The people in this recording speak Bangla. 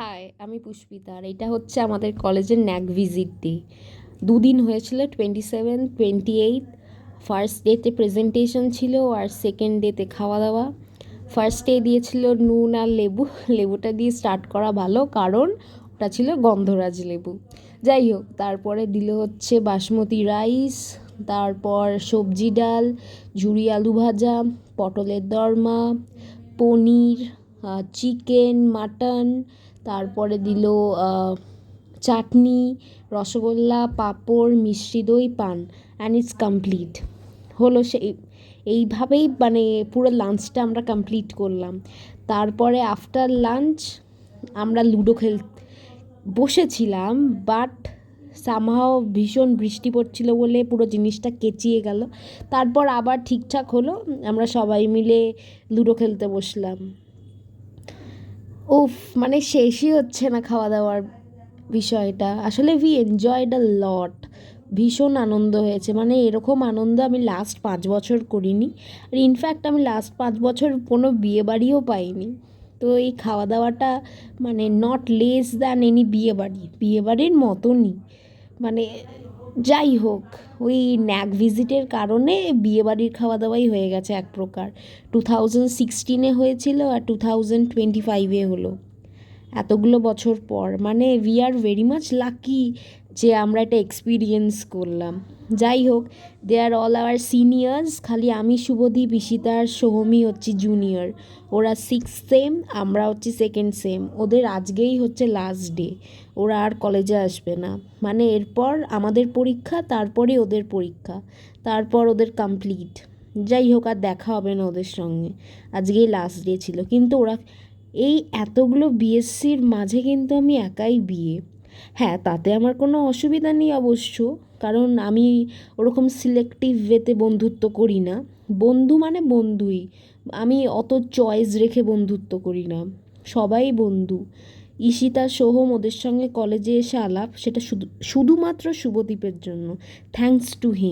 হাই, আমি পুষ্পিতা আর এটা হচ্ছে আমাদের কলেজের ন্যাক ভিজিট ডে। দুদিন হয়েছিল, 27, 28। ফার্স্ট ডেতে প্রেজেন্টেশন ছিল আর সেকেন্ড ডেতে খাওয়া দাওয়া। ফার্স্ট ডে দিয়েছিল নুন আর লেবু। লেবুটা দিয়ে স্টার্ট করা ভালো, কারণ ওটা ছিল গন্ধরাজ লেবু। যাই হোক, তারপরে দিল হচ্ছে বাসমতি রাইস, তারপর সবজি ডাল, ঝুরি আলু ভাজা, পটলের দরমা, পনির, চিকেন, মাটন, তারপরে দিল চাটনি, রসগোল্লা, পাঁপড়, মিষ্টি দই, পান, অ্যান্ড ইটস কমপ্লিট হলো। এইভাবেই মানে পুরো লাঞ্চটা আমরা কমপ্লিট করলাম। তারপরে আফটার লাঞ্চ আমরা লুডো বসেছিলাম, বাট সামহাও ভীষণ বৃষ্টি পড়ছিল বলে পুরো জিনিসটা কেচিয়ে গেল। তারপর আবার ঠিকঠাক হলো, আমরা সবাই মিলে লুডো খেলতে বসলাম। উফ, মানে শেষই হচ্ছে না খাওয়া দাওয়ার বিষয়টা। আসলে উই এনজয়েড আ লট। ভীষণ আনন্দ হয়েছে, মানে এরকম আনন্দ আমি লাস্ট 5 বছর করিনি। আর ইনফ্যাক্ট আমি লাস্ট 5 বছর কোনো বিয়েবাড়িও পাইনি। তো এই খাওয়া দাওয়াটা মানে নট লেস দ্যান এনি বিয়েবাড়ির মতনই। মানে যাই হোক, ওই ন্যাক ভিজিটের কারণে বিয়েবাড়ির খাওয়া দাওয়াই হয়ে গেছে এক প্রকার। 2016 হয়েছিল আর 2025 হলো, এতগুলো বছর পর। মানে we are very much lucky যে আমরা এটা এক্সপিরিয়েন্স করলাম। যাই হোক, দে আর অল আওয়ার সিনিয়র্স। খালি আমি শুভদীপ, ঈশিতা আর সোহমই হচ্ছে জুনিয়র। ওরা 6th সেম, আমরা হচ্ছে 2nd সেম। ওদের আজকেই হচ্ছে লাস্ট ডে, ওরা আর কলেজে আসবে না। মানে এরপর আমাদের পরীক্ষা, তারপরে ওদের পরীক্ষা, তারপর ওদের কমপ্লিট। যাই হোক, আর দেখা হবে না ওদের সঙ্গে। আজকেই লাস্ট ডে ছিল, কিন্তু ওরা এই এতগুলো বিএসসির মাঝে কিন্তু আমি একাই বিয়ে। হ্যাঁ, তাতে আমার কোনো অসুবিধা নেই অবশ্য, কারণ আমি ওরকম সিলেক্টিভ ওয়েতে বন্ধুত্ব করি না। বন্ধু মানে বন্ধুই, আমি অত চয়েস রেখে বন্ধুত্ব করি না, সবাই বন্ধু। ঈশিতা, সোহম, ওদের সঙ্গে কলেজে এসে আলাপ, সেটা শুধুমাত্র শুভদীপের জন্য। Thanks to him.